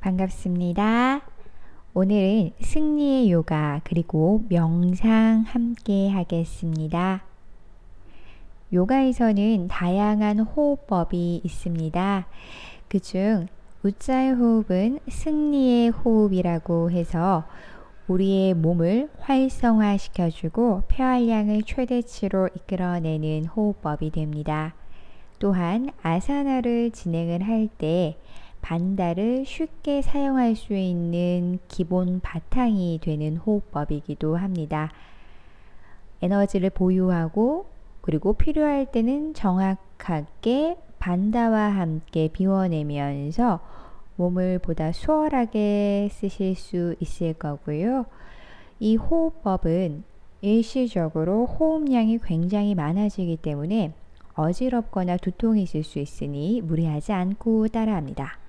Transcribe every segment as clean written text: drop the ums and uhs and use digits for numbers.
반갑습니다. 오늘은 승리의 요가 그리고 명상 함께 하겠습니다. 요가에서는 다양한 호흡법이 있습니다. 그중 우짜이 호흡은 승리의 호흡이라고 해서 우리의 몸을 활성화시켜주고 폐활량을 최대치로 이끌어내는 호흡법이 됩니다. 또한 아사나를 진행을 할 때 반다를 쉽게 사용할 수 있는 기본 바탕이 되는 호흡법이기도 합니다. 에너지를 보유하고 그리고 필요할 때는 정확하게 반다와 함께 비워내면서 몸을 보다 수월하게 쓰실 수 있을 거고요. 이 호흡법은 일시적으로 호흡량이 굉장히 많아지기 때문에 어지럽거나 두통이 있을 수 있으니 무리하지 않고 따라합니다.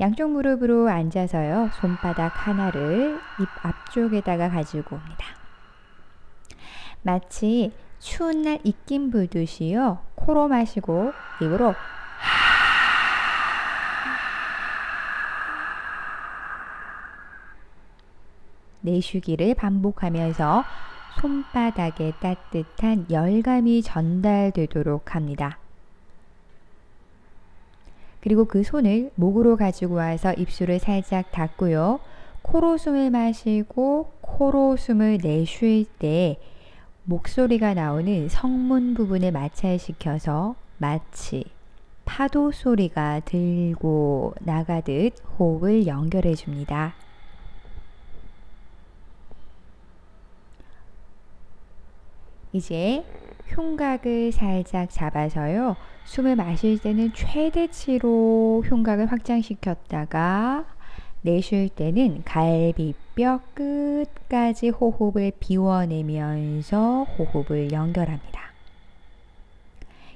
양쪽 무릎으로 앉아서요. 손바닥 하나를 입 앞쪽에다가 가지고 옵니다. 마치 추운 날 입김 불듯이요. 코로 마시고 입으로 내쉬기를 반복하면서 손바닥에 따뜻한 열감이 전달되도록 합니다. 그리고 그 손을 목으로 가지고 와서 입술을 살짝 닫고요. 코로 숨을 마시고 코로 숨을 내쉴 때 목소리가 나오는 성문 부분을 마찰시켜서 마치 파도 소리가 들고 나가듯 호흡을 연결해 줍니다. 이제 흉곽을 살짝 잡아서요. 숨을 마실 때는 최대치로 흉곽을 확장시켰다가 내쉴 때는 갈비뼈 끝까지 호흡을 비워내면서 호흡을 연결합니다.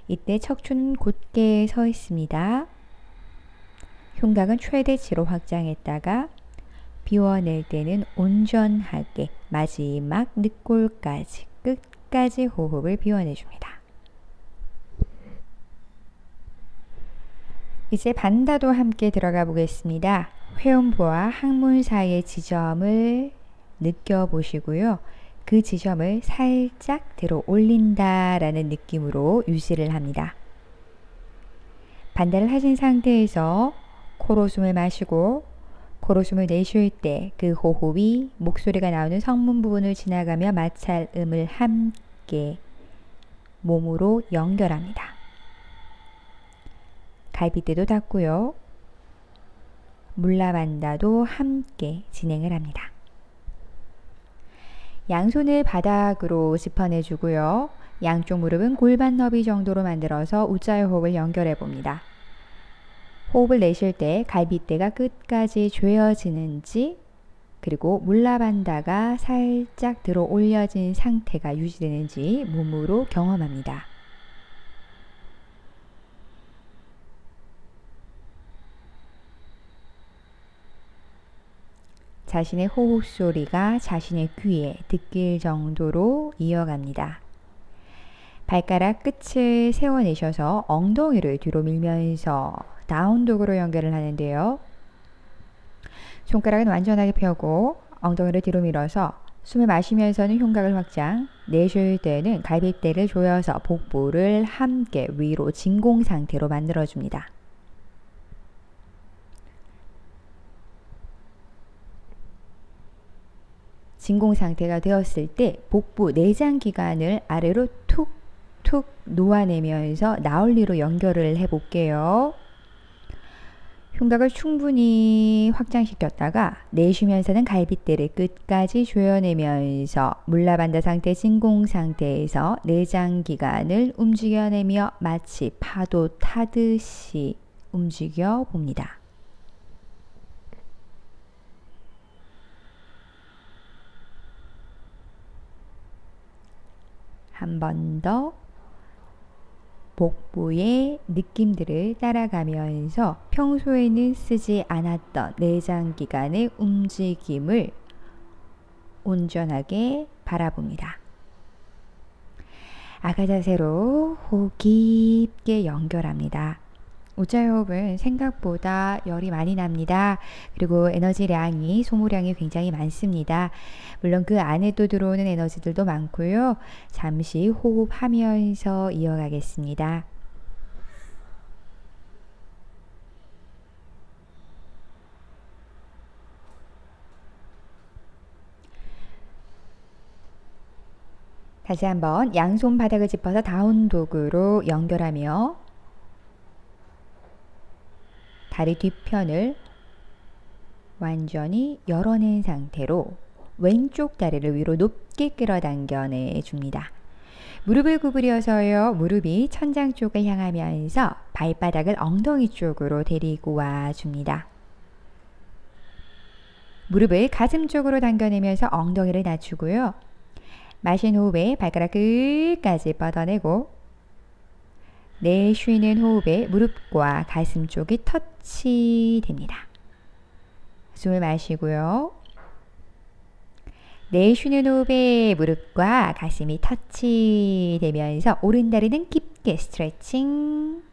이때 척추는 곧게 서 있습니다. 흉곽은 최대치로 확장했다가 비워낼 때는 온전하게 마지막 늑골까지 끝까지 호흡을 비워내줍니다. 이제 반다도 함께 들어가 보겠습니다. 회음부와 항문 사이의 지점을 느껴보시고요. 그 지점을 살짝 들어 올린다라는 느낌으로 유지를 합니다. 반다를 하신 상태에서 코로 숨을 마시고 코로 숨을 내쉴 때 그 호흡이 목소리가 나오는 성문 부분을 지나가며 마찰음을 함께 몸으로 연결합니다. 갈비뼈도 닫고요. 물라반다도 함께 진행을 합니다. 양손을 바닥으로 짚어내주고요. 양쪽 무릎은 골반 너비 정도로 만들어서 우짜이 호흡을 연결해 봅니다. 호흡을 내쉴 때 갈비뼈가 끝까지 조여지는지 그리고 물라반다가 살짝 들어 올려진 상태가 유지되는지 몸으로 경험합니다. 자신의 호흡 소리가 자신의 귀에 듣길 정도로 이어갑니다. 발가락 끝을 세워내셔서 엉덩이를 뒤로 밀면서 다운독으로 연결을 하는데요. 손가락은 완전하게 펴고 엉덩이를 뒤로 밀어서 숨을 마시면서는 흉곽을 확장, 내쉴 때는 갈비뼈를 조여서 복부를 함께 위로 진공 상태로 만들어줍니다. 진공 상태가 되었을 때 복부 내장 기관을 아래로 툭툭 놓아내면서 나얼리로 연결을 해볼게요. 흉곽을 충분히 확장시켰다가 내쉬면서는 갈비뼈를 끝까지 조여내면서 물라반다 상태 진공 상태에서 내장 기관을 움직여내며 마치 파도 타듯이 움직여 봅니다. 한 번 더 복부의 느낌들을 따라가면서 평소에는 쓰지 않았던 내장기관의 움직임을 온전하게 바라봅니다. 아가자세로 호흡 깊게 연결합니다. 우자호흡은 생각보다 열이 많이 납니다. 그리고 에너지량이, 소모량이 굉장히 많습니다. 물론 그 안에 또 들어오는 에너지들도 많고요. 잠시 호흡하면서 이어가겠습니다. 다시 한번 양손 바닥을 짚어서 다운독으로 연결하며 다리 뒤편을 완전히 열어낸 상태로 왼쪽 다리를 위로 높게 끌어당겨 내줍니다. 무릎을 구부려서요. 무릎이 천장 쪽을 향하면서 발바닥을 엉덩이 쪽으로 데리고 와줍니다. 무릎을 가슴 쪽으로 당겨내면서 엉덩이를 낮추고요. 마신 호흡에 발가락 끝까지 뻗어내고 내쉬는 호흡에 무릎과 가슴 쪽이 터치됩니다. 숨을 마시고요. 내쉬는 호흡에 무릎과 가슴이 터치되면서 오른다리는 깊게 스트레칭.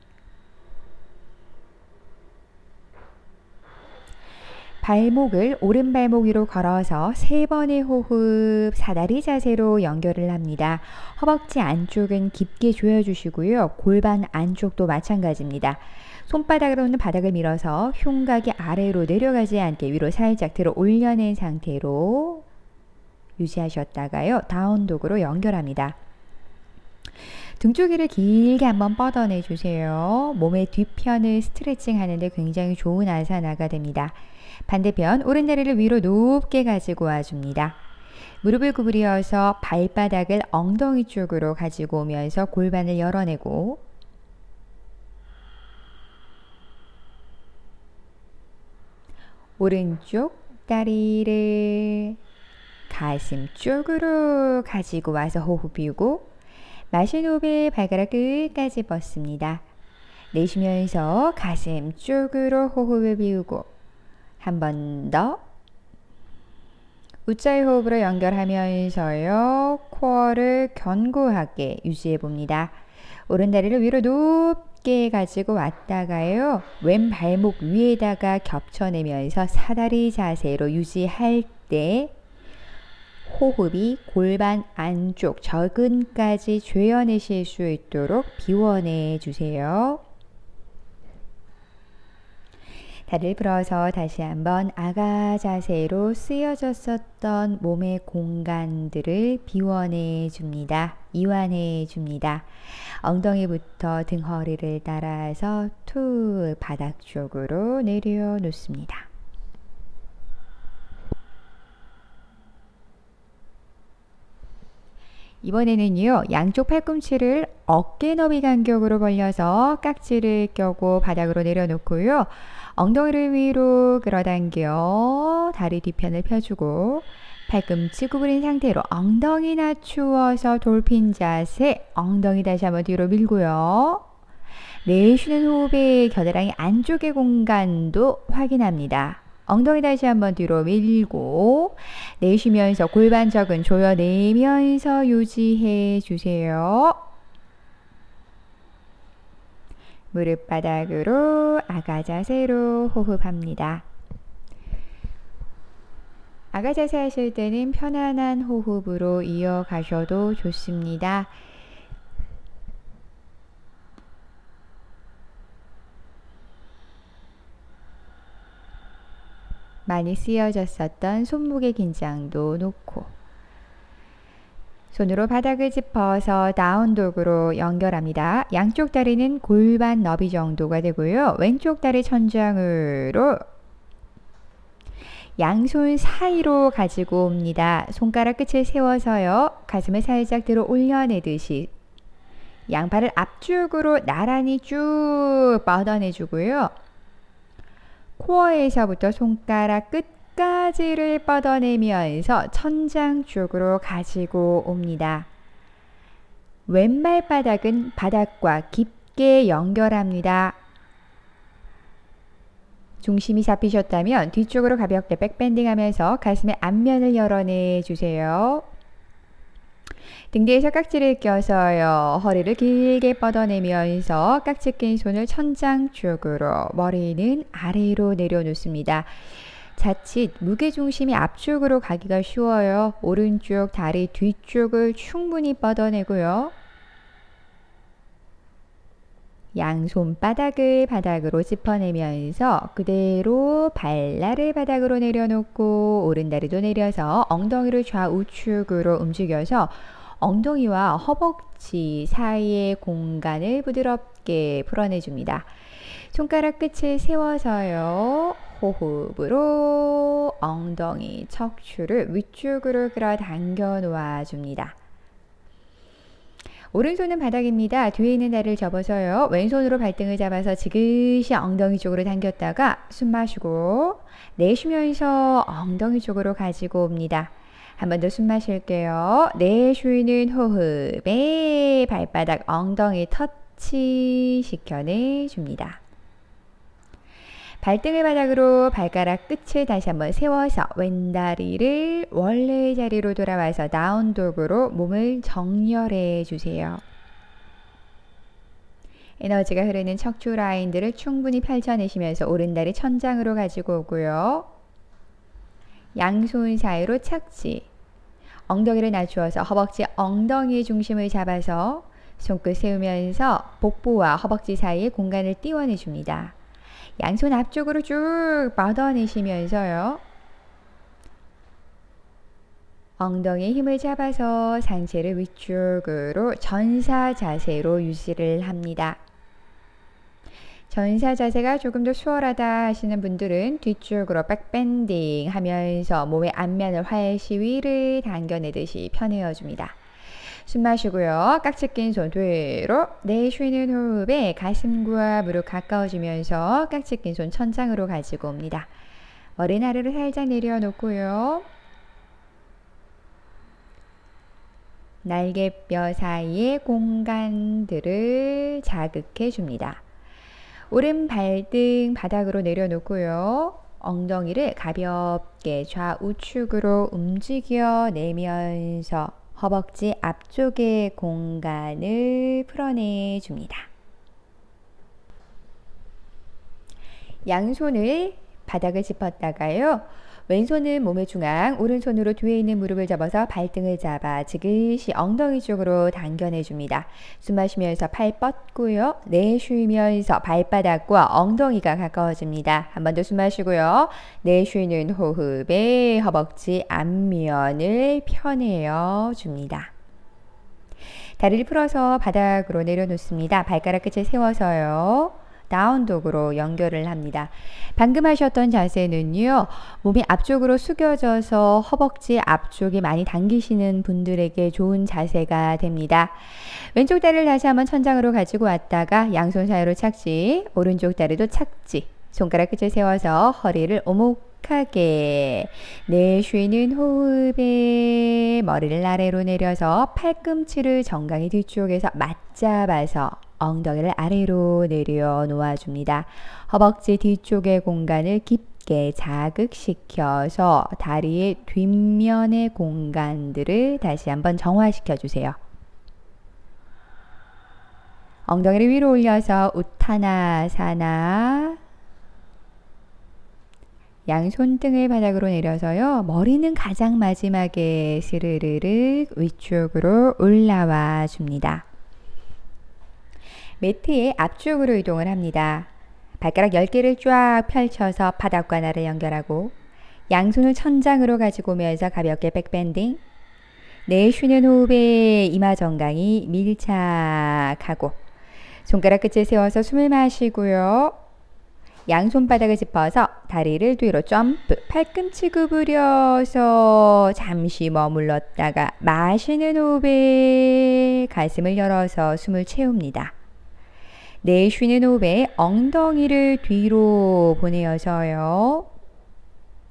발목을 오른발목 위로 걸어서 3번의 호흡 사다리 자세로 연결을 합니다. 허벅지 안쪽은 깊게 조여주시고요. 골반 안쪽도 마찬가지입니다. 손바닥으로는 바닥을 밀어서 흉곽이 아래로 내려가지 않게 위로 살짝 들어 올려낸 상태로 유지하셨다가요. 다운독으로 연결합니다. 등 쪽을 길게 한번 뻗어내 주세요. 몸의 뒤편을 스트레칭 하는데 굉장히 좋은 아사나가 됩니다. 반대편 오른다리를 위로 높게 가지고 와줍니다. 무릎을 구부려서 발바닥을 엉덩이 쪽으로 가지고 오면서 골반을 열어내고 오른쪽 다리를 가슴 쪽으로 가지고 와서 호흡 비우고 마신 호흡에 발가락 끝까지 뻗습니다. 내쉬면서 가슴 쪽으로 호흡을 비우고 한 번 더 우자의 호흡으로 연결하면서요. 코어를 견고하게 유지해 봅니다. 오른다리를 위로 높게 가지고 왔다가요. 왼 발목 위에다가 겹쳐내면서 사다리 자세로 유지할 때 호흡이 골반 안쪽 저근까지 죄어내실 수 있도록 비워내 주세요. 다리를 풀어서 다시 한번 아가 자세로 쓰여졌었던 몸의 공간들을 비워내 줍니다. 이완해 줍니다. 엉덩이부터 등 허리를 따라서 툭 바닥 쪽으로 내려놓습니다. 이번에는요. 양쪽 팔꿈치를 어깨 너비 간격으로 벌려서 깍지를 껴고 바닥으로 내려놓고요. 엉덩이를 위로 끌어당겨 다리 뒤편을 펴주고 팔꿈치 구부린 상태로 엉덩이 낮추어서 돌핀 자세, 엉덩이 다시 한번 뒤로 밀고요. 내쉬는 호흡에 겨드랑이 안쪽의 공간도 확인합니다. 엉덩이 다시 한번 뒤로 밀고 내쉬면서 골반 저근 조여내면서 유지해 주세요. 무릎 바닥으로 아가 자세로 호흡합니다. 아가 자세 하실 때는 편안한 호흡으로 이어가셔도 좋습니다. 많이 쓰여졌었던 손목의 긴장도 놓고 손으로 바닥을 짚어서 다운독으로 연결합니다. 양쪽 다리는 골반 너비 정도가 되고요. 왼쪽 다리 천장으로 양손 사이로 가지고 옵니다. 손가락 끝을 세워서요. 가슴을 살짝 들어 올려내듯이 양팔을 앞쪽으로 나란히 쭉 뻗어내주고요. 코어에서부터 손가락 끝까지를 뻗어내면서 천장 쪽으로 가지고 옵니다. 왼발바닥은 바닥과 깊게 연결합니다. 중심이 잡히셨다면 뒤쪽으로 가볍게 백밴딩 하면서 가슴의 앞면을 열어내 주세요. 등 뒤에서 깍지를 껴서요. 허리를 길게 뻗어내면서 깍지 낀 손을 천장 쪽으로, 머리는 아래로 내려놓습니다. 자칫 무게중심이 앞쪽으로 가기가 쉬워요. 오른쪽 다리 뒤쪽을 충분히 뻗어내고요. 양손바닥을 바닥으로 짚어내면서 그대로 발날을 바닥으로 내려놓고 오른다리도 내려서 엉덩이를 좌우측으로 움직여서 엉덩이와 허벅지 사이의 공간을 부드럽게 풀어내줍니다. 손가락 끝을 세워서요. 호흡으로 엉덩이, 척추를 위쪽으로 끌어당겨 놓아줍니다. 오른손은 바닥입니다. 뒤에 있는 다리를 접어서요. 왼손으로 발등을 잡아서 지그시 엉덩이 쪽으로 당겼다가 숨 마시고 내쉬면서 엉덩이 쪽으로 가지고 옵니다. 한 번 더 숨 마실게요. 내쉬는 호흡에 발바닥 엉덩이 터치 시켜내줍니다. 발등을 바닥으로 발가락 끝을 다시 한번 세워서 왼다리를 원래의 자리로 돌아와서 다운독으로 몸을 정렬해 주세요. 에너지가 흐르는 척추 라인들을 충분히 펼쳐내시면서 오른다리 천장으로 가지고 오고요. 양손 사이로 착지. 엉덩이를 낮추어서 허벅지 엉덩이의 중심을 잡아서 손끝 세우면서 복부와 허벅지 사이에 공간을 띄워내줍니다. 양손 앞쪽으로 쭉 뻗어내시면서요. 엉덩이에 힘을 잡아서 상체를 위쪽으로 전사 자세로 유지를 합니다. 전사 자세가 조금 더 수월하다 하시는 분들은 뒤쪽으로 백밴딩 하면서 몸의 앞면을 활시 위를 당겨내듯이 펴내어 줍니다. 숨 마시고요. 깍지 낀 손 뒤로 내쉬는 호흡에 가슴과 무릎 가까워지면서 깍지 낀 손 천장으로 가지고 옵니다. 머리 아래로 살짝 내려놓고요. 날개뼈 사이의 공간들을 자극해 줍니다. 오른 발등 바닥으로 내려놓고요. 엉덩이를 가볍게 좌우측으로 움직여 내면서 허벅지 앞쪽의 공간을 풀어내 줍니다. 양손을 바닥을 짚었다가요. 왼손은 몸의 중앙, 오른손으로 뒤에 있는 무릎을 접어서 발등을 잡아 지그시 엉덩이 쪽으로 당겨내 줍니다. 숨 마시면서 팔 뻗고요. 내쉬면서 발바닥과 엉덩이가 가까워집니다. 한 번 더 숨 마시고요. 내쉬는 호흡에 허벅지 앞면을 펴내어 줍니다. 다리를 풀어서 바닥으로 내려놓습니다. 발가락 끝을 세워서요. 다운독으로 연결을 합니다. 방금 하셨던 자세는요. 몸이 앞쪽으로 숙여져서 허벅지 앞쪽이 많이 당기시는 분들에게 좋은 자세가 됩니다. 왼쪽 다리를 다시 한번 천장으로 가지고 왔다가 양손 사이로 착지, 오른쪽 다리도 착지. 손가락 끝을 세워서 허리를 오목하게 내쉬는 호흡에 머리를 아래로 내려서 팔꿈치를 정강이 뒤쪽에서 맞잡아서 엉덩이를 아래로 내려 놓아줍니다. 허벅지 뒤쪽의 공간을 깊게 자극시켜서 다리의 뒷면의 공간들을 다시 한번 정화시켜 주세요. 엉덩이를 위로 올려서 우타나사나. 양손등을 바닥으로 내려서요. 머리는 가장 마지막에 스르르륵 위쪽으로 올라와 줍니다. 매트의 앞쪽으로 이동을 합니다. 발가락 10개를 쫙 펼쳐서 바닥과 나를 연결하고 양손을 천장으로 가지고 오면서 가볍게 백밴딩. 내쉬는 호흡에 이마 정강이 밀착하고 손가락 끝을 세워서 숨을 마시고요. 양손바닥을 짚어서 다리를 뒤로 점프, 팔꿈치 구부려서 잠시 머물렀다가 마시는 호흡에 가슴을 열어서 숨을 채웁니다. 내쉬는 호흡에 엉덩이를 뒤로 보내어서요.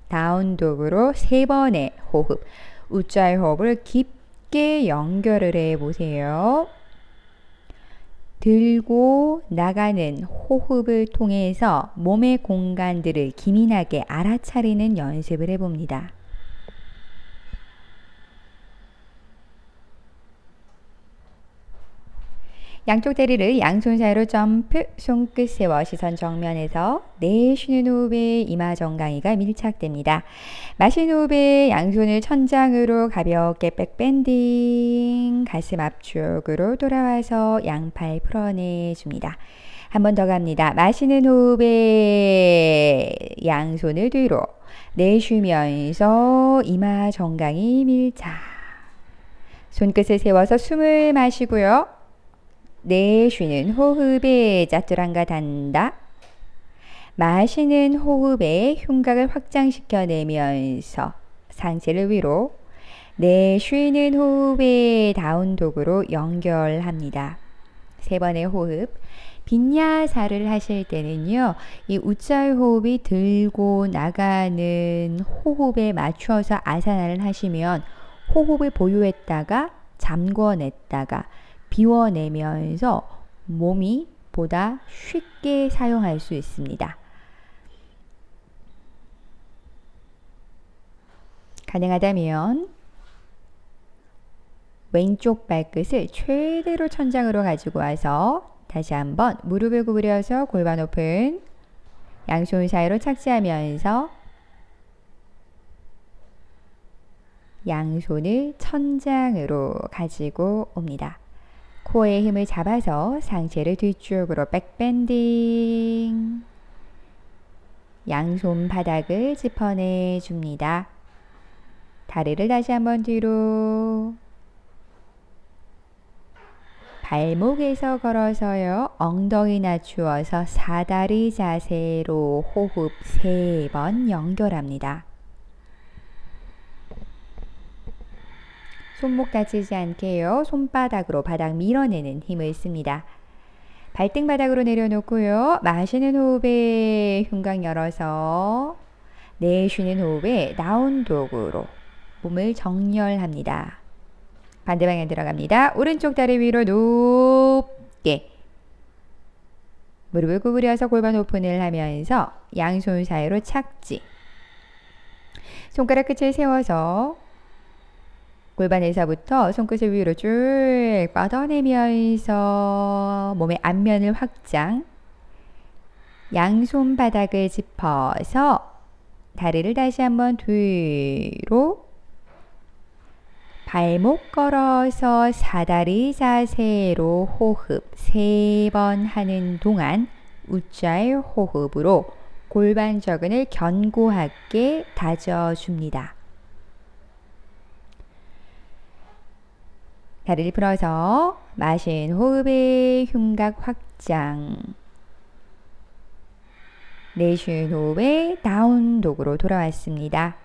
다운독으로 3번의 호흡, 우자의 호흡을 깊게 연결을 해보세요. 들고 나가는 호흡을 통해서 몸의 공간들을 기민하게 알아차리는 연습을 해봅니다. 양쪽 다리를 양손 사이로 점프, 손끝 세워 시선 정면에서 내쉬는 호흡에 이마 정강이가 밀착됩니다. 마시는 호흡에 양손을 천장으로 가볍게 백밴딩, 가슴 앞쪽으로 돌아와서 양팔 풀어내줍니다. 한 번 더 갑니다. 마시는 호흡에 양손을 뒤로, 내쉬면서 이마 정강이 밀착. 손끝을 세워서 숨을 마시고요. 내쉬는 호흡에 짜투랑가 단다. 마시는 호흡에 흉곽을 확장시켜내면서 상체를 위로, 내쉬는 호흡에 다운독으로 연결합니다. 세 번의 호흡. 빈야사를 하실 때는요, 이 우짜이 호흡이 들고 나가는 호흡에 맞춰서 아사나를 하시면 호흡을 보유했다가 잠궈냈다가 비워내면서 몸이 보다 쉽게 사용할 수 있습니다. 가능하다면 왼쪽 발끝을 최대로 천장으로 가지고 와서 다시 한번 무릎을 구부려서 골반 오픈, 양손 사이로 착지하면서 양손을 천장으로 가지고 옵니다. 코어의 힘을 잡아서 상체를 뒤쪽으로 백밴딩, 양손 바닥을 짚어내 줍니다. 다리를 다시 한번 뒤로, 발목에서 걸어서요, 엉덩이 낮추어서 사다리 자세로 호흡 3번 연결합니다. 손목 다치지 않게요. 손바닥으로 바닥 밀어내는 힘을 씁니다. 발등 바닥으로 내려놓고요. 마시는 호흡에 흉곽 열어서, 내쉬는 호흡에 다운독으로 몸을 정렬합니다. 반대 방향 들어갑니다. 오른쪽 다리 위로 높게 무릎을 구부려서 골반 오픈을 하면서 양손 사이로 착지, 손가락 끝을 세워서 골반에서부터 손끝을 위로 쭉 뻗어내면서 몸의 앞면을 확장, 양손 바닥을 짚어서 다리를 다시 한번 뒤로, 발목 걸어서 사다리 자세로 호흡 3번 하는 동안 우짜이 호흡으로 골반 저근을 견고하게 다져줍니다. 다리를 풀어서 마신 호흡에 흉곽 확장, 내쉬는 호흡에 다운독으로 돌아왔습니다.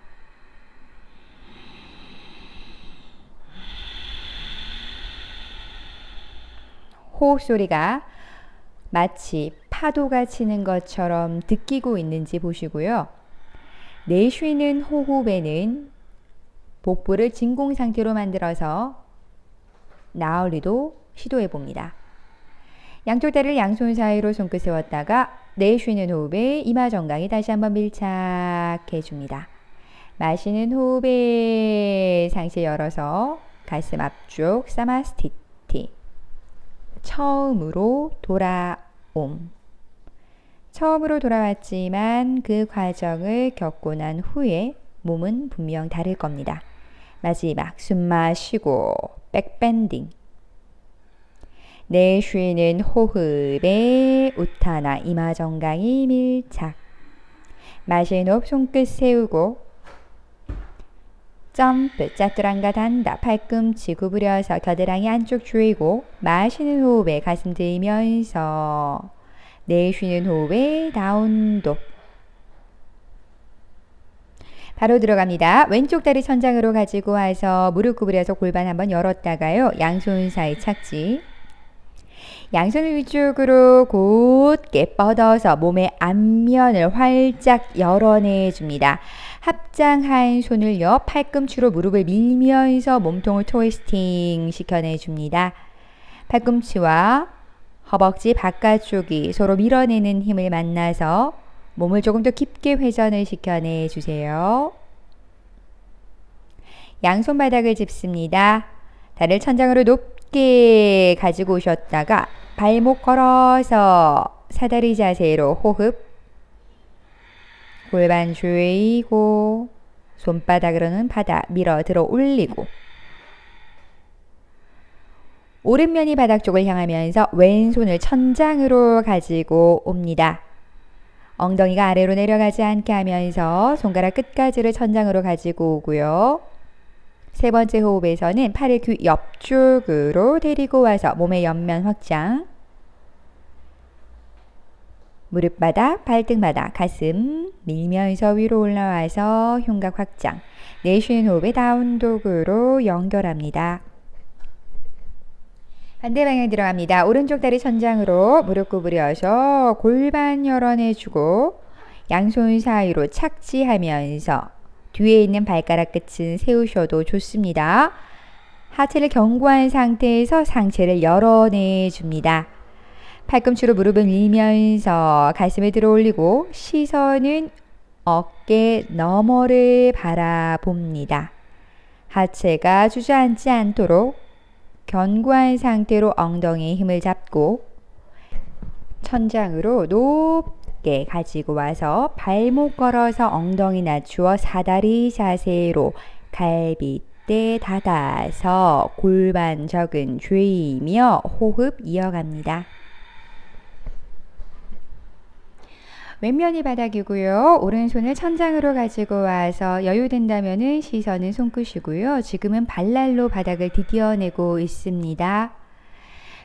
호흡 소리가 마치 파도가 치는 것처럼 느끼고 있는지 보시고요. 내쉬는 호흡에는 복부를 진공 상태로 만들어서 나얼리도 시도해 봅니다. 양쪽 다리를 양손 사이로 손끝 세웠다가 내쉬는 호흡에 이마 정강이 다시 한번 밀착해 줍니다. 마시는 호흡에 상체 열어서 가슴 앞쪽 사마스티티, 처음으로 돌아옴. 처음으로 돌아왔지만 그 과정을 겪고 난 후에 몸은 분명 다를 겁니다. 마지막 숨 마시고 백밴딩, 내쉬는 호흡에 우타나 이마 정강이 밀착, 마시는 호흡 손끝 세우고 점프, 짜투랑가 단다. 팔꿈치 구부려서 겨드랑이 안쪽 조이고, 마시는 호흡에 가슴 들면서 내쉬는 호흡에 다운독. 바로 들어갑니다. 왼쪽 다리 천장으로 가지고 와서 무릎 구부려서 골반 한번 열었다가요. 양손 사이 착지. 양손을 위쪽으로 곧게 뻗어서 몸의 앞면을 활짝 열어내줍니다. 합장한 손을요, 팔꿈치로 무릎을 밀면서 몸통을 트위스팅 시켜내줍니다. 팔꿈치와 허벅지 바깥쪽이 서로 밀어내는 힘을 만나서 몸을 조금 더 깊게 회전을 시켜내주세요. 양손 바닥을 짚습니다. 다리를 천장으로 높게 높게 가지고 오셨다가 발목 걸어서 사다리 자세로 호흡. 골반 조이고 손바닥으로는 바닥 밀어 들어 올리고 오른면이 바닥 쪽을 향하면서 왼손을 천장으로 가지고 옵니다. 엉덩이가 아래로 내려가지 않게 하면서 손가락 끝까지를 천장으로 가지고 오고요. 세 번째 호흡에서는 팔을 귀 옆쪽으로 데리고 와서 몸의 옆면 확장. 무릎 바닥, 발등 바닥, 가슴 밀면서 위로 올라와서 흉곽 확장. 내쉬는 호흡에 다운독으로 연결합니다. 반대 방향 들어갑니다. 오른쪽 다리 천장으로 무릎 구부려서 골반 열어내주고 양손 사이로 착지하면서 뒤에 있는 발가락 끝은 세우셔도 좋습니다. 하체를 견고한 상태에서 상체를 열어내줍니다. 팔꿈치로 무릎을 밀면서 가슴에 들어 올리고 시선은 어깨 너머를 바라봅니다. 하체가 주저앉지 않도록 견고한 상태로 엉덩이에 힘을 잡고 천장으로 높게 가지고 와서 발목 걸어서 엉덩이 낮추어 사다리 자세로 갈빗대 닫아서 골반 적은 조이며 호흡 이어갑니다. 왼면이 바닥이고요. 오른손을 천장으로 가지고 와서 여유된다면 시선은 손끝이고요. 지금은 발날로 바닥을 디뎌내고 있습니다.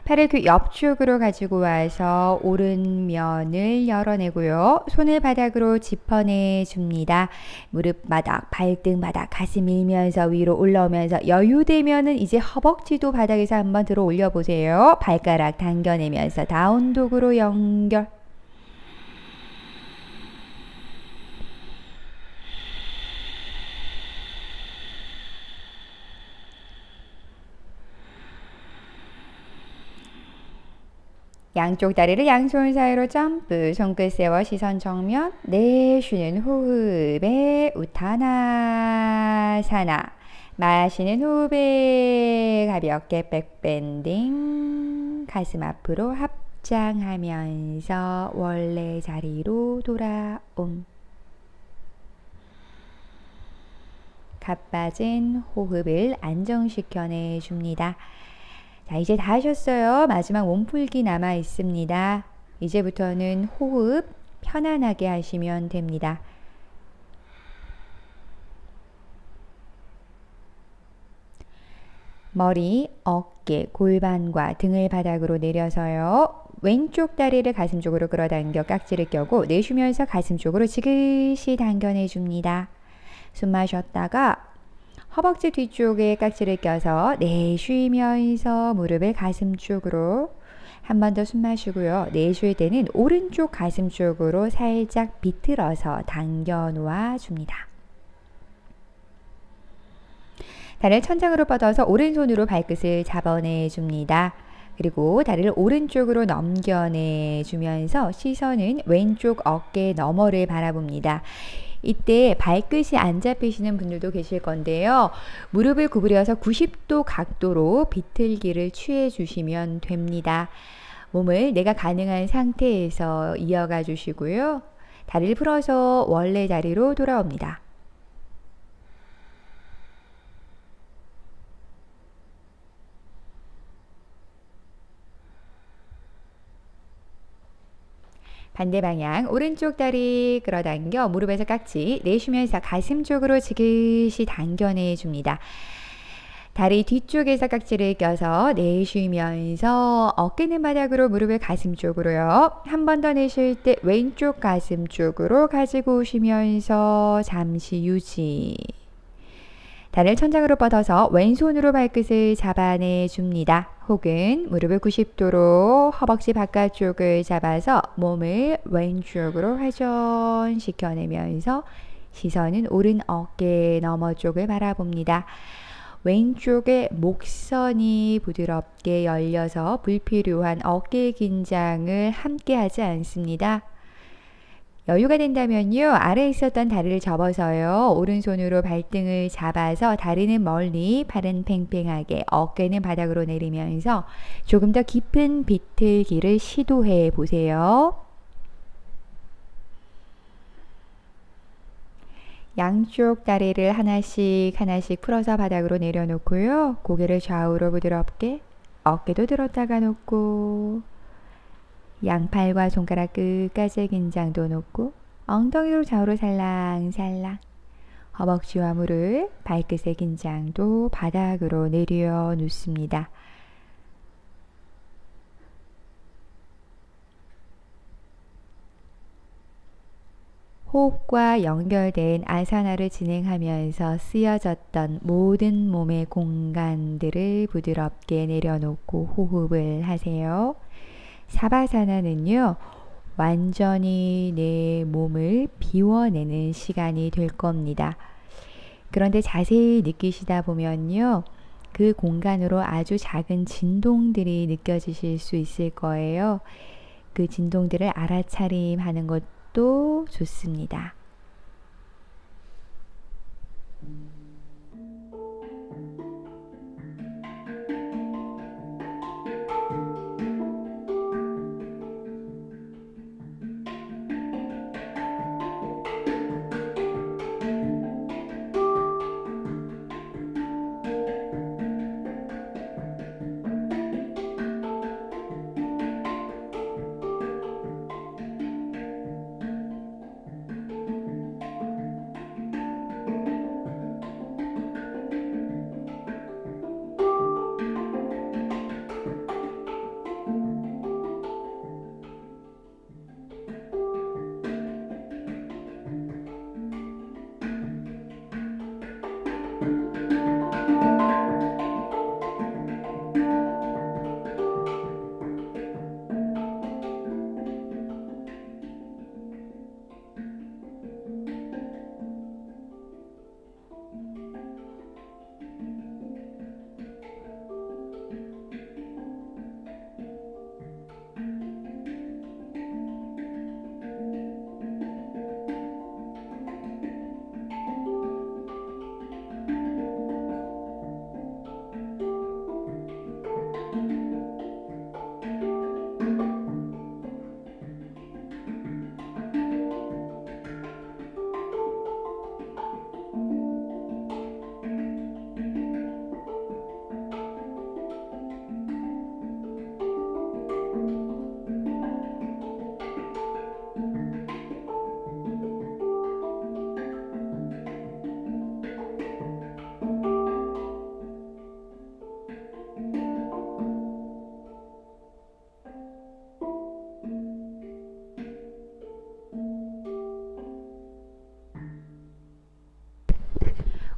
팔을 귀 옆쪽으로 가지고 와서 오른면을 열어내고요. 손을 바닥으로 짚어내 줍니다. 무릎 바닥, 발등 바닥, 가슴 밀면서 위로 올라오면서 여유되면은 이제 허벅지도 바닥에서 한번 들어 올려보세요. 발가락 당겨내면서 다운독으로 연결. 양쪽 다리를 양손 사이로 점프, 손끝 세워 시선 정면, 내쉬는 호흡에 우타나사나, 마시는 호흡에 가볍게 백밴딩, 가슴 앞으로 합장하면서 원래 자리로 돌아옴. 가빠진 호흡을 안정시켜 줍니다. 자, 이제 다 하셨어요. 마지막 몸풀기 남아 있습니다. 이제부터는 호흡 편안하게 하시면 됩니다. 머리, 어깨, 골반과 등을 바닥으로 내려서요. 왼쪽 다리를 가슴 쪽으로 끌어당겨 깍지를 껴고 내쉬면서 가슴 쪽으로 지그시 당겨내 줍니다. 숨 마셨다가 허벅지 뒤쪽에 깍지를 껴서 내쉬면서 무릎을 가슴 쪽으로 한 번 더 숨 마시고요. 내쉴 때는 오른쪽 가슴 쪽으로 살짝 비틀어서 당겨 놓아 줍니다. 다리를 천장으로 뻗어서 오른손으로 발끝을 잡아내 줍니다. 그리고 다리를 오른쪽으로 넘겨내 주면서 시선은 왼쪽 어깨 너머를 바라봅니다. 이때 발끝이 안 잡히시는 분들도 계실 건데요. 무릎을 구부려서 90도 각도로 비틀기를 취해 주시면 됩니다. 몸을 내가 가능한 상태에서 이어가 주시고요. 다리를 풀어서 원래 자리로 돌아옵니다. 반대 방향 오른쪽 다리 끌어당겨 무릎에서 깍지 내쉬면서 가슴 쪽으로 지그시 당겨내 줍니다. 다리 뒤쪽에서 깍지를 껴서 내쉬면서 어깨는 바닥으로 무릎을 가슴 쪽으로요. 한 번 더 내쉴 때 왼쪽 가슴 쪽으로 가지고 오시면서 잠시 유지. 다리를 천장으로 뻗어서 왼손으로 발끝을 잡아내 줍니다. 혹은 무릎을 90도로 허벅지 바깥쪽을 잡아서 몸을 왼쪽으로 회전시켜내면서 시선은 오른 어깨 너머 쪽을 바라봅니다. 왼쪽의 목선이 부드럽게 열려서 불필요한 어깨 긴장을 함께 하지 않습니다. 여유가 된다면요. 아래에 있었던 다리를 접어서요. 오른손으로 발등을 잡아서 다리는 멀리, 팔은 팽팽하게, 어깨는 바닥으로 내리면서 조금 더 깊은 비틀기를 시도해 보세요. 양쪽 다리를 하나씩 하나씩 풀어서 바닥으로 내려놓고요. 고개를 좌우로 부드럽게, 어깨도 들었다가 놓고, 양팔과 손가락 끝까지 긴장도 놓고, 엉덩이로 좌우로 살랑살랑, 허벅지와 무릎, 발끝의 긴장도 바닥으로 내려놓습니다. 호흡과 연결된 아사나를 진행하면서 쓰여졌던 모든 몸의 공간들을 부드럽게 내려놓고 호흡을 하세요. 사바사나는요, 완전히 내 몸을 비워내는 시간이 될 겁니다. 그런데 자세히 느끼시다 보면요, 그 공간으로 아주 작은 진동들이 느껴지실 수 있을 거예요. 그 진동들을 알아차림하는 것도 좋습니다.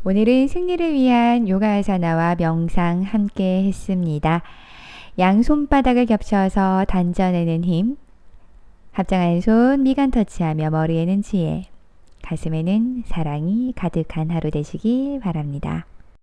오늘은 승리를 위한 요가 아사나와 명상 함께 했습니다. 양손바닥을 겹쳐서 단전에는 힘, 합장한 손 미간 터치하며 머리에는 지혜, 가슴에는 사랑이 가득한 하루 되시기 바랍니다.